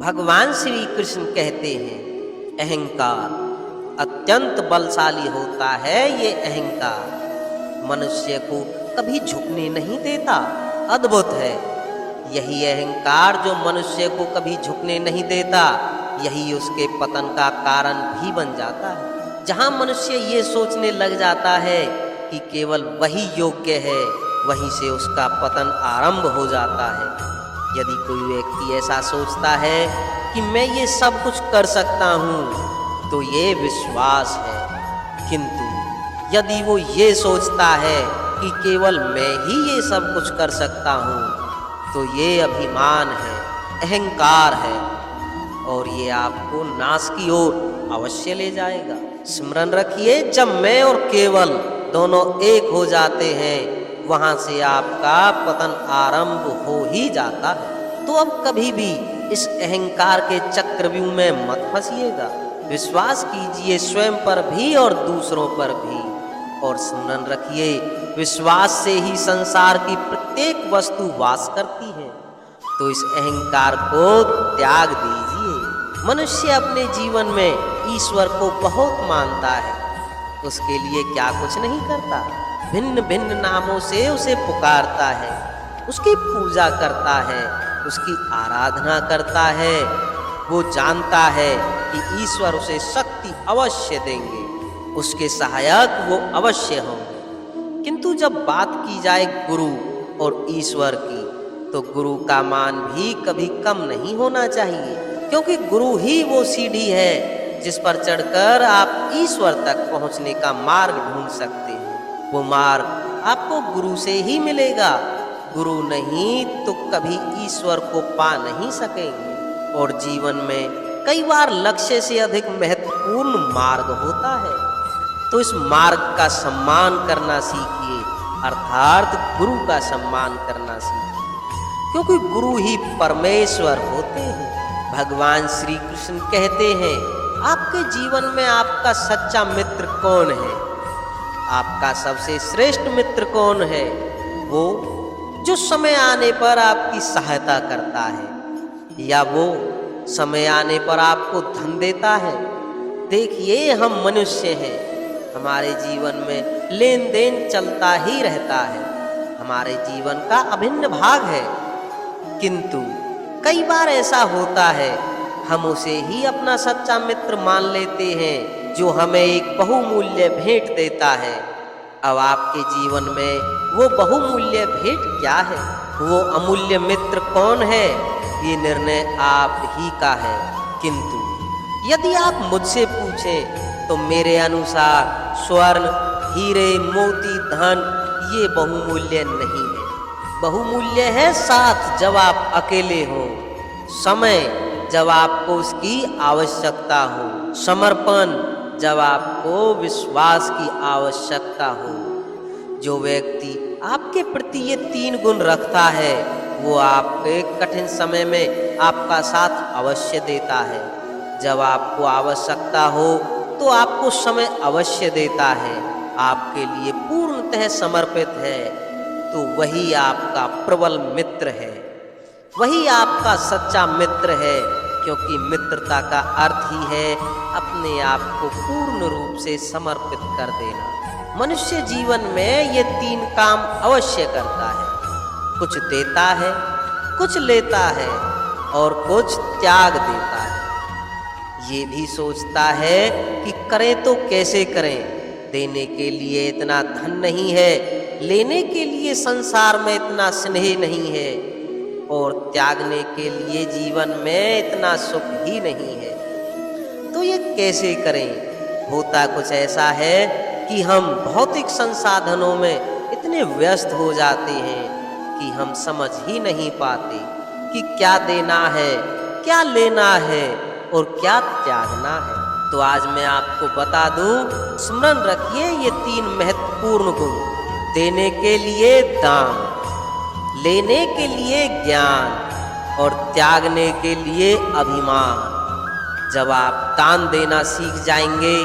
भगवान श्री कृष्ण कहते हैं अहंकार अत्यंत बलशाली होता है। ये अहंकार मनुष्य को कभी झुकने नहीं देता। अद्भुत है। यही अहंकार जो मनुष्य को कभी झुकने नहीं देता, यही उसके पतन का कारण भी बन जाता है। जहां मनुष्य ये सोचने लग जाता है कि केवल वही योग्य है, वहीं से उसका पतन आरंभ हो जाता है। यदि कोई व्यक्ति ऐसा सोचता है कि मैं ये सब कुछ कर सकता हूँ, तो ये विश्वास है। किंतु यदि वो ये सोचता है कि केवल मैं ही ये सब कुछ कर सकता हूँ, तो ये अभिमान है, अहंकार है, और ये आपको नाश की ओर अवश्य ले जाएगा। स्मरण रखिए, जब मैं और केवल दोनों एक हो जाते हैं, वहां से आपका पतन आरंभ हो ही जाता है। तो अब कभी भी इस अहंकार के चक्रव्यूह में मत फंसिएगा। विश्वास कीजिए स्वयं पर भी और दूसरों पर भी, और स्मरण रखिए, विश्वास से ही संसार की प्रत्येक वस्तु वास करती है। तो इस अहंकार को त्याग दीजिए। मनुष्य अपने जीवन में ईश्वर को बहुत मानता है, उसके लिए क्या कुछ नहीं करता। भिन्न भिन्न नामों से उसे पुकारता है, उसकी पूजा करता है, उसकी आराधना करता है। वो जानता है कि ईश्वर उसे शक्ति अवश्य देंगे, उसके सहायक वो अवश्य होंगे। किंतु जब बात की जाए गुरु और ईश्वर की, तो गुरु का मान भी कभी कम नहीं होना चाहिए, क्योंकि गुरु ही वो सीढ़ी है जिस पर चढ़कर आप ईश्वर तक पहुंचने का मार्ग ढूंढ सकते हैं। वो मार्ग आपको गुरु से ही मिलेगा। गुरु नहीं तो कभी ईश्वर को पा नहीं सकेंगे। और जीवन में कई बार लक्ष्य से अधिक महत्वपूर्ण मार्ग होता है, तो इस मार्ग का सम्मान करना सीखिए, अर्थात गुरु का सम्मान करना सीखिए, क्योंकि गुरु ही परमेश्वर होते हैं। भगवान श्री कृष्ण कहते हैं, आपके जीवन में आपका सच्चा मित्र कौन है? आपका सबसे श्रेष्ठ मित्र कौन है? वो जो समय आने पर आपकी सहायता करता है, या वो समय आने पर आपको धन देता है? देखिए, हम मनुष्य हैं, हमारे जीवन में लेन देन चलता ही रहता है, हमारे जीवन का अभिन्न भाग है। किंतु कई बार ऐसा होता है, हम उसे ही अपना सच्चा मित्र मान लेते हैं, जो हमें एक बहुमूल्य भेंट देता है। अब आपके जीवन में वो बहुमूल्य भेंट क्या है? वो अमूल्य मित्र कौन है? ये निर्णय आप ही का है। किंतु यदि आप मुझसे पूछें, तो मेरे अनुसार स्वर्ण, हीरे, मोती, धन ये बहुमूल्य नहीं है। बहुमूल्य है साथ जब आप अकेले हो, समय जब आपको उसकी आवश्यकता हो, समर्पण जब आपको विश्वास की आवश्यकता हो। जो व्यक्ति आपके प्रति ये 3 गुण रखता है, वो आपके कठिन समय में आपका साथ अवश्य देता है। जब आपको आवश्यकता हो तो आपको समय अवश्य देता है, आपके लिए पूर्णतः समर्पित है। तो वही आपका प्रबल मित्र है, वही आपका सच्चा मित्र है, क्योंकि मित्रता का अर्थ ही है अपने आप को पूर्ण रूप से समर्पित कर देना। मनुष्य जीवन में ये 3 काम अवश्य करता है। कुछ देता है, कुछ लेता है, और कुछ त्याग देता है। ये भी सोचता है कि करें तो कैसे करें। देने के लिए इतना धन नहीं है, लेने के लिए संसार में इतना स्नेह नहीं है, और त्यागने के लिए जीवन में इतना सुख ही नहीं है। तो ये कैसे करें? होता कुछ ऐसा है कि हम भौतिक संसाधनों में इतने व्यस्त हो जाते हैं कि हम समझ ही नहीं पाते कि क्या देना है, क्या लेना है, और क्या त्यागना है। तो आज मैं आपको बता दूं, स्मरण रखिए ये 3 महत्वपूर्ण गुण। देने के लिए दान, लेने के लिए ज्ञान, और त्यागने के लिए अभिमान। जब आप दान देना सीख जाएंगे,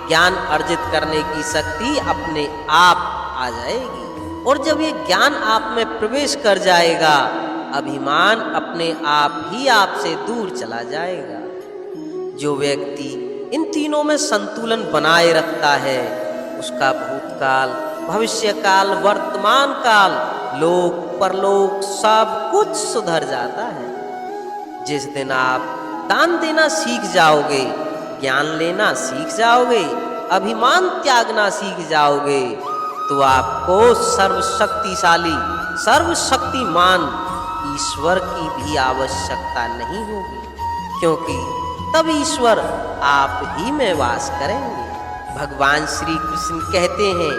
ज्ञान अर्जित करने की शक्ति अपने आप आ जाएगी, और जब ये ज्ञान आप में प्रवेश कर जाएगा, अभिमान अपने आप ही आपसे दूर चला जाएगा। जो व्यक्ति इन तीनों में संतुलन बनाए रखता है, उसका भूतकाल, भविष्यकाल, वर्तमान काल, लोक परलोक सब कुछ सुधर जाता है। जिस दिन आप दान देना सीख जाओगे, ज्ञान लेना सीख जाओगे, अभिमान त्यागना सीख जाओगे, तो आपको सर्वशक्तिशाली, सर्वशक्तिमान ईश्वर की भी आवश्यकता नहीं होगी, क्योंकि तब ईश्वर आप ही में वास करेंगे। भगवान श्री कृष्ण कहते हैं,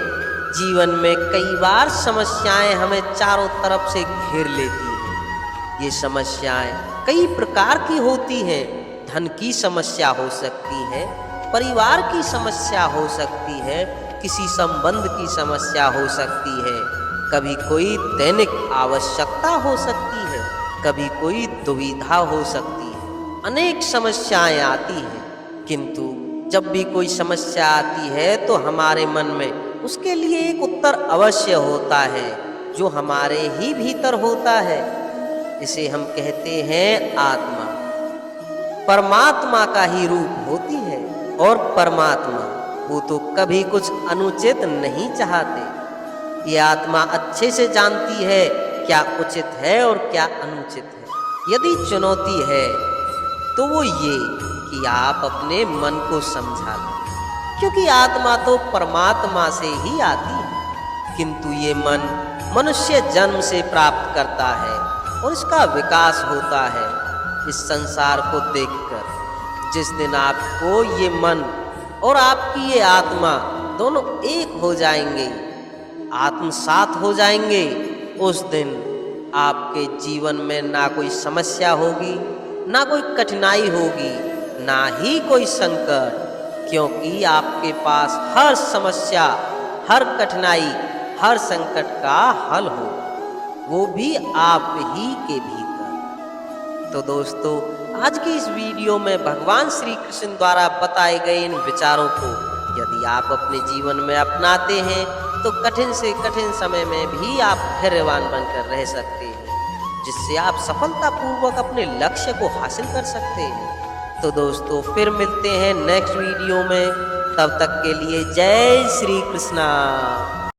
जीवन में कई बार समस्याएं हमें चारों तरफ से घेर लेती हैं। ये समस्याएं कई प्रकार की होती हैं। धन की समस्या हो सकती है, परिवार की समस्या हो सकती है, किसी संबंध की समस्या हो सकती है, कभी कोई दैनिक आवश्यकता हो सकती है, कभी कोई दुविधा हो सकती है। अनेक समस्याएं आती हैं, किंतु जब भी कोई समस्या आती है तो हमारे मन में उसके लिए एक उत्तर अवश्य होता है, जो हमारे ही भीतर होता है। इसे हम कहते हैं आत्मा। परमात्मा का ही रूप होती है, और परमात्मा वो तो कभी कुछ अनुचित नहीं चाहते। ये आत्मा अच्छे से जानती है क्या उचित है और क्या अनुचित है। यदि चुनौती है तो वो ये कि आप अपने मन को समझा लो, क्योंकि आत्मा तो परमात्मा से ही आती है, किंतु ये मन मनुष्य जन्म से प्राप्त करता है और इसका विकास होता है इस संसार को देखकर। जिस दिन आपको ये मन और आपकी ये आत्मा दोनों एक हो जाएंगे, आत्मसात हो जाएंगे, उस दिन आपके जीवन में ना कोई समस्या होगी, ना कोई कठिनाई होगी, ना ही कोई संकट, क्योंकि आपके पास हर समस्या, हर कठिनाई, हर संकट का हल हो, वो भी आप ही के भीतर। तो दोस्तों, आज की इस वीडियो में भगवान श्री कृष्ण द्वारा बताए गए इन विचारों को यदि आप अपने जीवन में अपनाते हैं तो कठिन से कठिन समय में भी आप धैर्यवान बनकर रह सकते हैं, जिससे आप सफलतापूर्वक अपने लक्ष्य को हासिल कर सकते हैं। तो दोस्तों, फिर मिलते हैं नेक्स्ट वीडियो में। तब तक के लिए जय श्री कृष्णा।